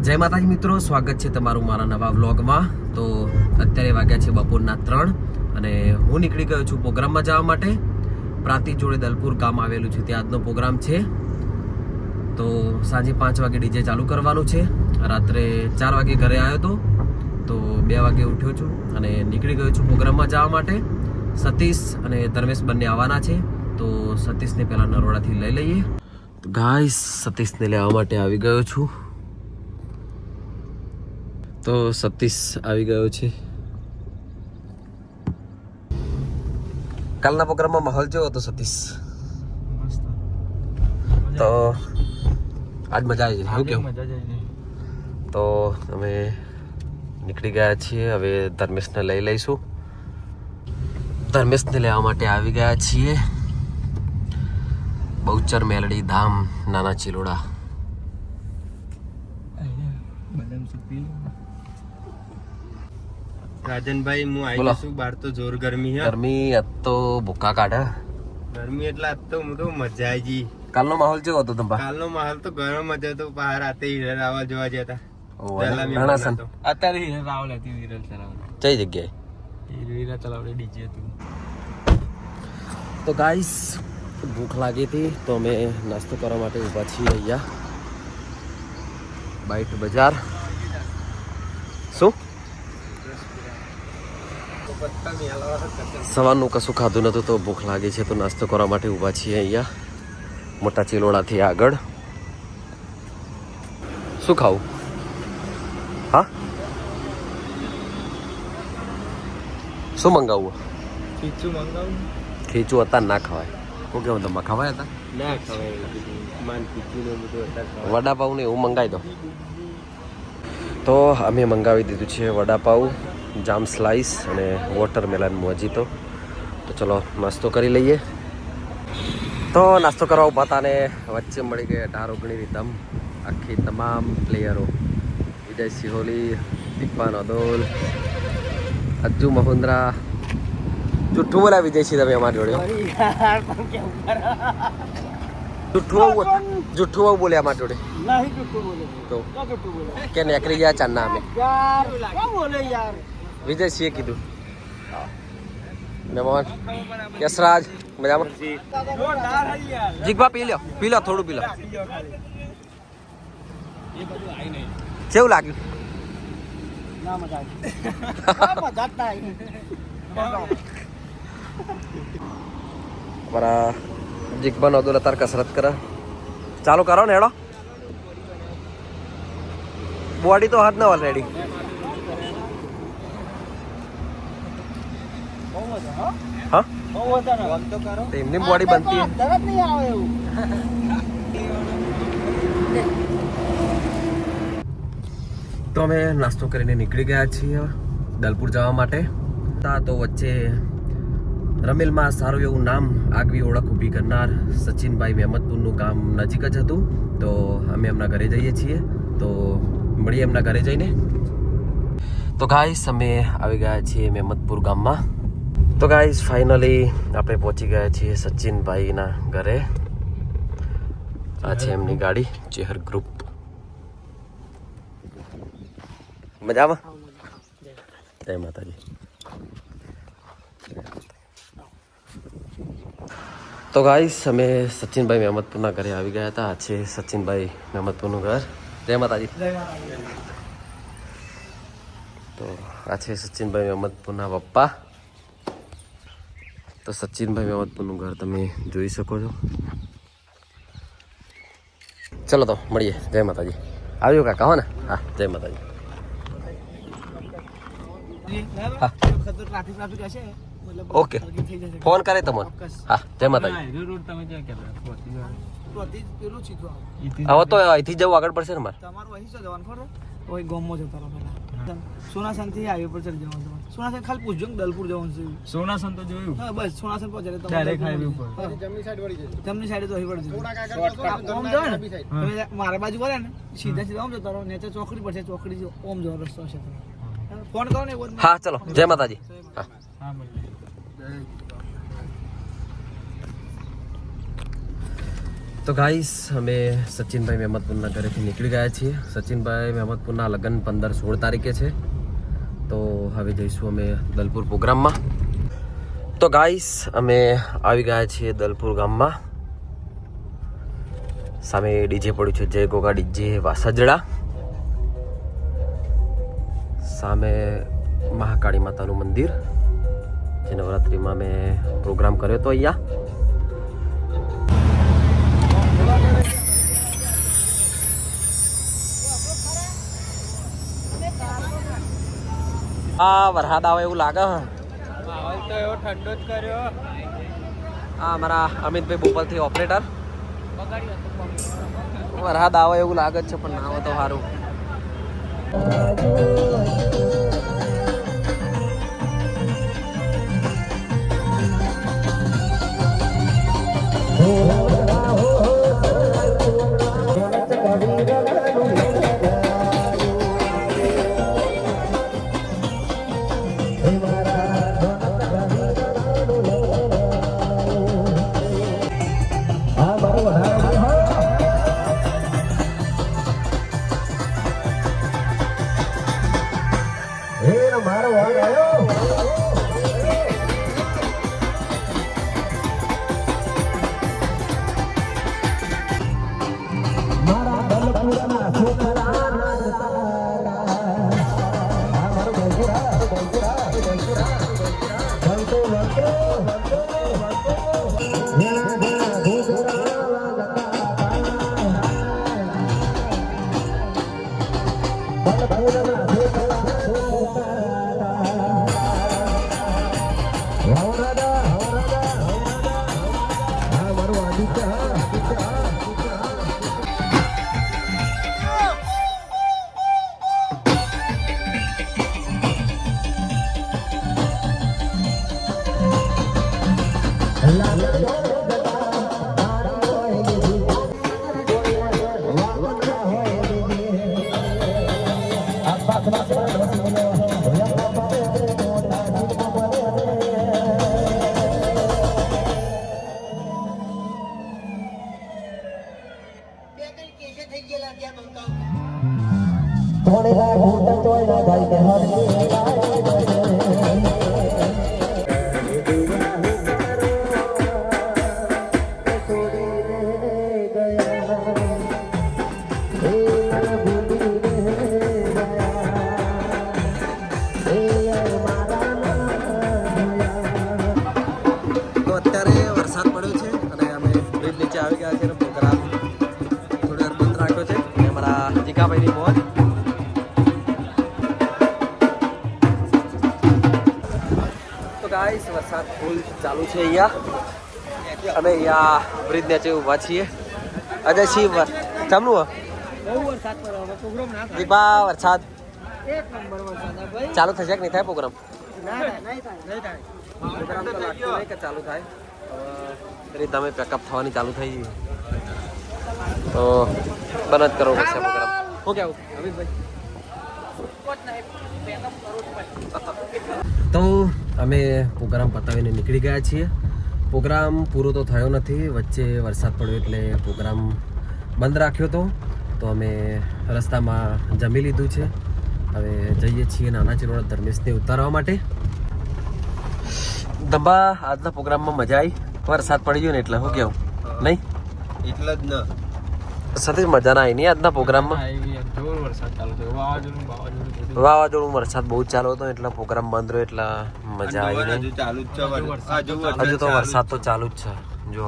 જય માતાજી મિત્રો, સ્વાગત છે તમારું મારા નવા વ્લોગમાં. તો અત્યારે વાગ્યા છે બપોરના 3 અને હું નીકળી ગયો છું પ્રોગ્રામમાં જવા માટે. પ્રાંતિજ જોડે દલપુર ગામ આવેલું છે, ત્યાં આજનો પ્રોગ્રામ છે. તો સાંજે 5 વાગે ડીજે ચાલુ કરવાનું છે. રાત્રે 4 વાગે ઘરે આવ્યો હતો, તો 2 વાગે ઉઠ્યો છું અને નીકળી ગયો છું પ્રોગ્રામમાં જવા માટે. સતીશ અને ધર્મેશ બંને આવવાના છે, તો સતીશને પહેલાં નરોડાથી લઈ લઈએ. ગાઈસ, સતીશને લેવા માટે આવી ગયો છું. તો સતીશ આવી ગયો છે. કાલના પ્રોગ્રામમાં માહોલ જેવો હતો સતીશ? તો આજ મજા આવી જાય, કેવું? તો અમે નીકળી ગયા છીએ. હવે ધર્મેશને લઈ લઈશું. ધર્મેશને લેવા માટે આવી ગયા છીએ બહુચર મેલડી ધામ, નાના ચિલોડા. રાજનભાઈ, હું આવી છું બહાર. તો જોર ગરમી હે. ગરમી આજ તો ભૂકા કાઢે. ગરમી એટલે આજ તો હું તો મજા આવી ગઈ. કાલનો માહોલ કેવો હતો તમારો? કાલનો માહોલ તો ગરમ જ હતો. બહાર રાતે હિરલ આવવા જોવા જતા. રણાસન અત્યારે હિરલ આવલ હતી. હિરલ ચલાવવા કઈ જગ્યાએ? હિરલ ચલાવડે ડીજે હતું. તો ગાઈસ, ભૂખ લાગી હતી તો અમે નાસ્તો કરવા માટે ઊભા છીએ અહીંયા બાઈટ બજાર. શું સવારનું કશું ખાધું નતું તો ભૂખ લાગી છે, તો નાસ્તો કરવા માટે ઊભા છીએ અહીંયા મોટા ચિલોડાથી આગળ. શું ખાવું? હા, શું મંગાવવું? ખીચું મંગાવું. ખીચું અત્યારે ના ખવાય. શું કેવું તમે, ખવાય હતા? ના ખવાય. માન ખીચું ને બધું અત્યારે વડાપાઉં ને એવું મંગાવી દો. તો અમે મંગાવી દીધું છે વડાપાઉં, જામ સ્લાઈસ અને વોટરમેલન મોજીતો. તો ચલો નાસ્તો કરી લઈએ. તો નાસ્તો કરવા ઊભા હતા ને વચ્ચે મળી ગઈ 18-19 રીતમ આખી તમામ પ્લેયરો. વિજય સિહોલી, દીપાન અદોલ, અજ્જુ મહુંદ્રા. જુઠ્ઠું બોલ્યા વિજયસિંહ તમે અમારી જોડે. જુઠ્ઠું બહુ બોલ્યા અમારી જોડે. તો કે નીકળી ગયા ચાંદના અમે. વિજયસિંહે કીધું. મહેમાન યશરાજ મજામાં? જીગભા પી લો, થોડું પી લો. કેવું લાગ્યું? અમારા જીગભાનો અબ્દુલ અત્યારે કસરત કરે. ચાલુ કરો ને હેડો. બોડી તો હાથ ને ઓલરેડી. હા, એમની બોડી બનતી. તો અમે નાસ્તો કરીને નીકળી ગયા છીએ દલપુર જવા માટે. તો વચ્ચે રમેલમાં સારું એવું નામ, આગવી ઓળખ ઊભી કરનાર સચિનભાઈ મહેમદપુરનું ગામ નજીક જ હતું. તો અમે એમના ઘરે જઈએ છીએ, તો મળીએ એમના ઘરે જઈને. તો ગાઈસ, અમે આવી ગયા છીએ મહેમદપુર ગામમાં. તો ગાઈસ, ફાઇનલી આપણે પહોંચી ગયા છીએ સચિનભાઈના ઘરે. આ છે એમની ગાડી, ચેહર ગ્રુપ. મજામાં? જય માતાજી. તો ગાઈસ, અમે સચિનભાઈ મહેમદપુરના ઘરે આવી ગયા હતા. આ છે સચિનભાઈ મહેમદપુરનું ઘર. જય માતાજી. તો આ છે સચિનભાઈ મહેમદપુરના પપ્પા. તો સચિનભાઈ મહેમદપુરનું ઘર તમે જોઈ શકો છો. ચલો તો મળીએ. જય માતાજી. આવ્યો કાકા? હો ને? હા, જય માતાજી. હા, ઓકે, ફોન કરે તમને. હા, જય માતાજી. હવે તો અહીંથી જવું આગળ પડશે ને મારે. સોનાસન થી હાઈવે પર ચડી જવાનું. સોનાસન ખાલી પૂછજો ને દલપુર જવાનું છે. સોનાસન તો જોયું. હા, બસ સોનાસન પહોંચે એટલે ડાયરેક્ટ હાઈવે ઉપર જમણી સાઈડ વળી જાય. જમણી સાઈડ તો અહીં વળી જાય. ઓમ જાવ ને તમે મારા બાજુ વળે ને સીધા સીધા ઓમ જતો રહો. નેચે ચોકડી પડશે, ચોકડી ઓમ જવાનો રસ્તો છે. ફોન કરો ને. હા, ચલો. જય માતાજી. હા, હા. તો ગાઈસ અમે સચિનભાઈ મહેમદપુરના ઘરેથી નીકળી ગયા છીએ. સચિનભાઈ મહેમદપુરના લગ્ન 15-16 તારીખે છે. તો હવે જઈશું અમે દલપુર પ્રોગ્રામમાં. તો ગાઈસ અમે આવી ગયા છીએ દલપુર ગામમાં. સામે ડીજે પડ્યું છે જય ગોગા ડીજે વાસજડા. સામે મહાકાળી માતાનું મંદિર જે નવરાત્રિમાં અમે પ્રોગ્રામ કર્યો હતો અહીંયા. આ વરસાદ આવે એવું લાગે. માહોલ તો એવો ઠંડો જ કર્યો. આ અમારા અમિતભાઈ બોપલથી ઓપરેટર. વરસાદ આવે એવું લાગે છે પણ ના આવે તો સારું. વરસાદ ફૂલ ચાલુ છે અહીંયા. અમે અહીંયા બ્રિજ નીચે ઊભા છીએ. અજય શિવ ચામનું દીપા વરસાદ ચાલુ થશે કે નહીં થાય પ્રોગ્રામ? પ્રોગ્રામ તો લાગતું નહીં કે ચાલુ થાય. તમે પેકઅપ થવાની ચાલુ થઈ તો બંધ જ કરો પછી પ્રોગ્રામ. શું કેવું અમિતભાઈ? તો અમે પ્રોગ્રામ પતાવીને નીકળી ગયા છીએ. પ્રોગ્રામ પૂરો તો થયો નથી. વચ્ચે વરસાદ પડ્યો એટલે પ્રોગ્રામ બંધ રાખ્યો હતો. તો અમે રસ્તામાં જમી લીધું છે. હવે જઈએ છીએ નાના ચિલોડા ધર્મેશને ઉતારવા માટે. દંબા આજના પ્રોગ્રામમાં મજા આવી. વરસાદ પડી ગયો ને એટલે શું કેવું નહીં? એટલે જ ન સાથે મજા ના આવી નહીં આજના પ્રોગ્રામમાં. વાવાઝોડું વરસાદ બહુ ચાલુ હતો એટલે પ્રોગ્રામ બંધ રહ્યો એટલે મજા આવી નહીં. હજુ તો વરસાદ તો ચાલુ જ છે. જો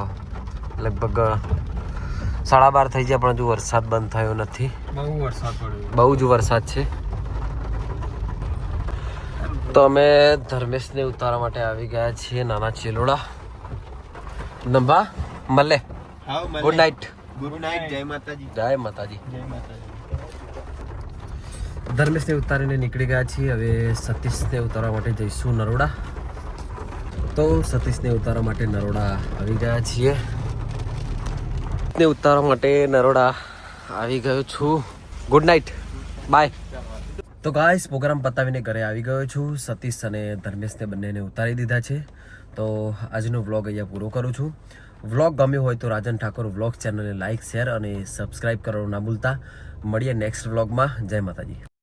લગભગ 12:30 થઈ ગયા પણ હજુ વરસાદ બંધ થયો નથી. બહુ જ વરસાદ છે. તો અમે ધર્મેશને ઉતારવા માટે આવી ગયા છીએ નાના ચિલોડા. નંબા મલે ગુડ નાઇટ. Good night. જય માતાજી. જય માતાજી. ધર્મેશને ઉતારીને નીકળી ગયા છીએ. હવે સતીશને ઉતારવા માટે જઈશું નરોડા. તો સતીશને ઉતારવા માટે નરોડા આવી ગયા છીએ. ને ઉતારવા માટે નરોડા આવી ગયો છું. Good night. બાય. તો ગાઈસ પ્રોગ્રામ પતાવીને ઘરે આવી ગયો છું. સતીશ અને ધર્મેશને બંનેને ઉતારી દીધા છે. તો આજનો વ્લોગ અહીંયા પૂરો કરું છું. વ્લોગ ગમ્યો હોય તો રાજન ઠાકોર વ્લોગ ચેનલને લાઇક શેર અને સબસ્ક્રાઇબ કરવાનું ના ભૂલતા. મળીએ નેક્સ્ટ વ્લોગમાં. જય માતાજી.